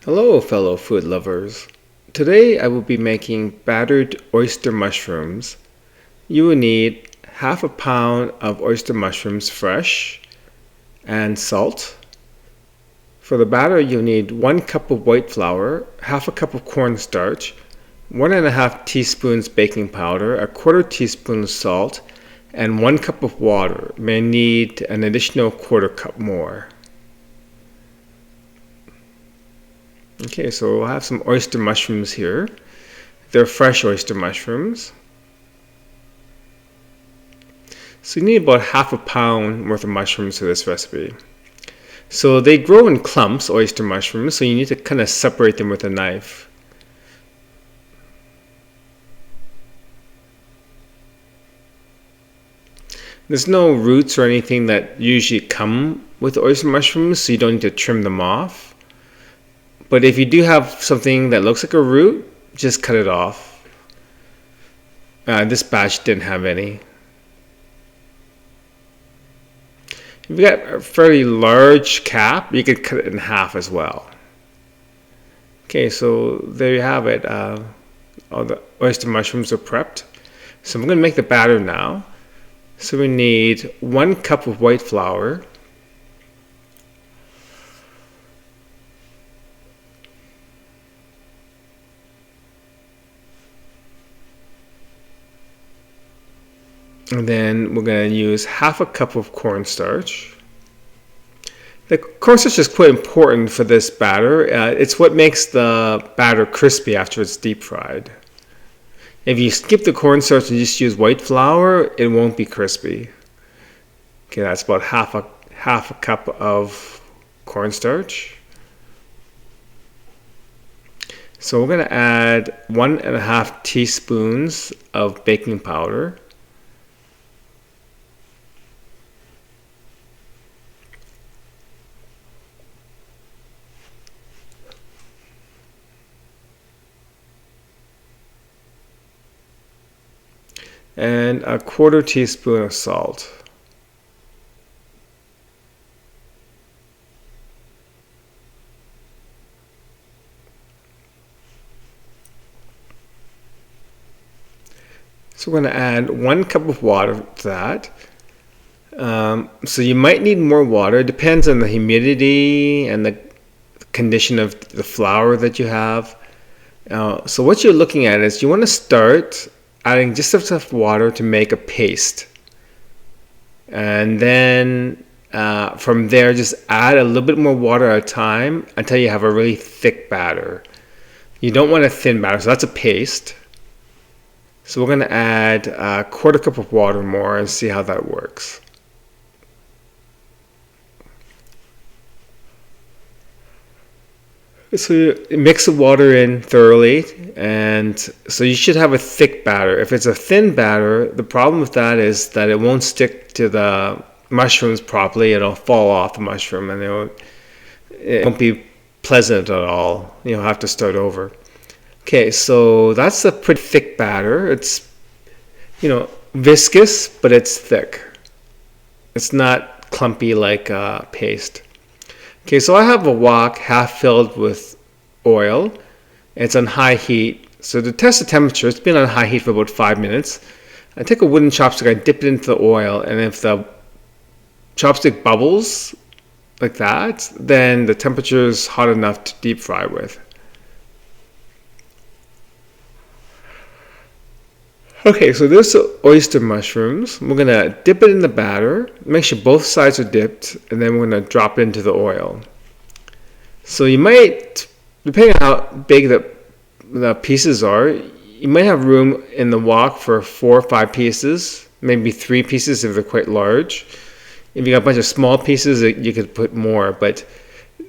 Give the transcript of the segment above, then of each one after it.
Hello, fellow food lovers. Today I will be making battered oyster mushrooms. You will need half a pound of oyster mushrooms fresh and salt. For the batter, you'll need 1 cup of white flour, half a cup of cornstarch, 1.5 teaspoons baking powder, a quarter teaspoon salt, and 1 cup of water. You may need an additional quarter cup more. Okay, so we'll have some oyster mushrooms here. They're fresh oyster mushrooms. So you need about half a pound worth of mushrooms for this recipe. So they grow in clumps, oyster mushrooms, so you need to kind of separate them with a knife. There's no roots or anything that usually come with oyster mushrooms, so you don't need to trim them off. But if you do have something that looks like a root, just cut it off. This batch didn't have any. If you've got a fairly large cap, you could cut it in half as well. Okay, so there you have it. All the oyster mushrooms are prepped. So I'm going to make the batter now. So we need 1 cup of white flour, and then we're going to use half a cup of cornstarch. The cornstarch is quite important for this batter. It's what makes the batter crispy after it's deep fried. If you skip the cornstarch and just use white flour, it won't be crispy. Okay, that's about half a cup of cornstarch. So we're going to add 1.5 teaspoons of baking powder. And a quarter teaspoon of salt. So we're going to add 1 cup of water to that. So you might need more water. It depends on the humidity and the condition of the flour that you have. So what you're looking at is you want to start adding just enough water to make a paste. And then from there, just add a little bit more water at a time until you have a really thick batter. You don't want a thin batter, so that's a paste. So we're going to add a quarter cup of water more and see how that works. So you mix the water in thoroughly, and so you should have a thick batter. If it's a thin batter, the problem with that is that it won't stick to the mushrooms properly. It'll fall off the mushroom, and it won't be pleasant at all. You'll have to start over. Okay, so that's a pretty thick batter. It's, viscous, but it's thick. It's not clumpy like paste. Okay, so I have a wok half filled with oil. It's on high heat. So to test the temperature, it's been on high heat for about 5 minutes. I take a wooden chopstick, I dip it into the oil, and if the chopstick bubbles like that, then the temperature is hot enough to deep fry with. Okay, so there's the oyster mushrooms. We're going to dip it in the batter, make sure both sides are dipped, and then we're going to drop it into the oil. So you might, depending on how big the pieces are, you might have room in the wok for 4 or 5 pieces, maybe 3 pieces if they're quite large. If you got a bunch of small pieces, you could put more, but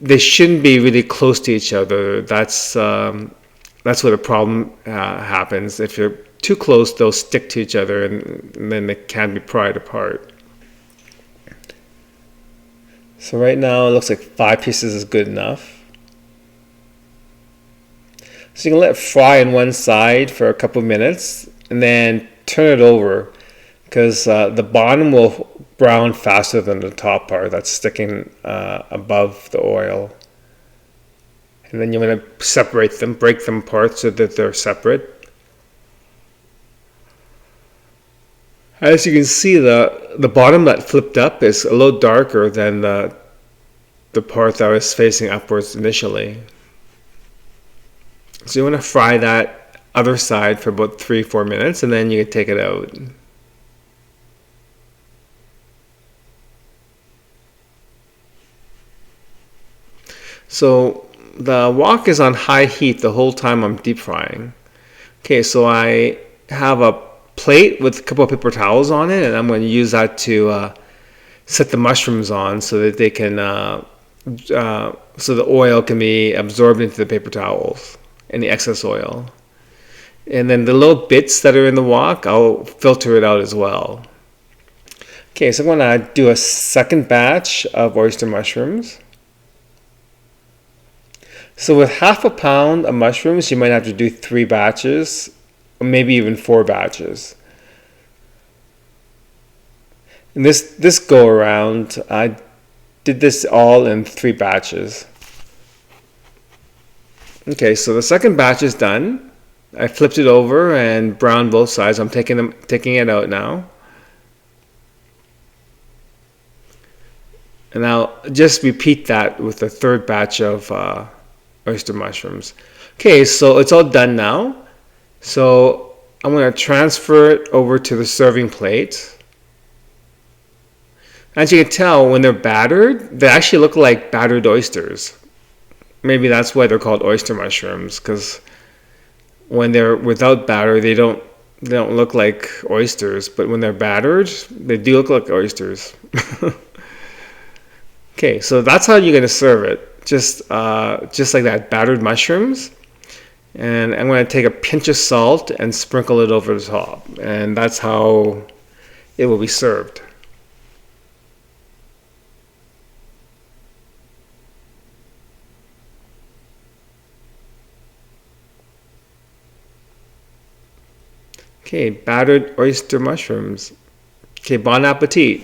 they shouldn't be really close to each other. That's where the problem happens. If you're too close, they'll stick to each other, and then they can't be pried apart. So right now it looks like 5 pieces is good enough. So you can let it fry on one side for a couple of minutes and then turn it over, because the bottom will brown faster than the top part that's sticking above the oil. And then you're going to separate them, break them apart so that they're separate. As you can see, the bottom that flipped up is a little darker than the part that was facing upwards initially. So you want to fry that other side for about 3-4 minutes, and then you can take it out. So the wok is on high heat the whole time I'm deep frying. Okay, so I have a plate with a couple of paper towels on it, and I'm going to use that to set the mushrooms on so that they can, so the oil can be absorbed into the paper towels, any excess oil. And then the little bits that are in the wok, I'll filter it out as well. Okay, so I'm going to do a second batch of oyster mushrooms. So with half a pound of mushrooms, you might have to do 3 batches, or maybe even 4 batches. And this go around, I did this all in 3 batches. Okay, so the second batch is done. I flipped it over and browned both sides. I'm taking it out now. And I'll just repeat that with the third batch of oyster mushrooms. Okay, so it's all done now. So I'm going to transfer it over to the serving plate. As you can tell, when they're battered, they actually look like battered oysters. Maybe that's why they're called oyster mushrooms, because when they're without batter, they don't look like oysters, but when they're battered, they do look like oysters. Okay, so that's how you're going to serve it. Just like that, battered mushrooms. And I'm going to take a pinch of salt and sprinkle it over the top. And that's how it will be served. Okay, battered oyster mushrooms. Okay, bon appetit.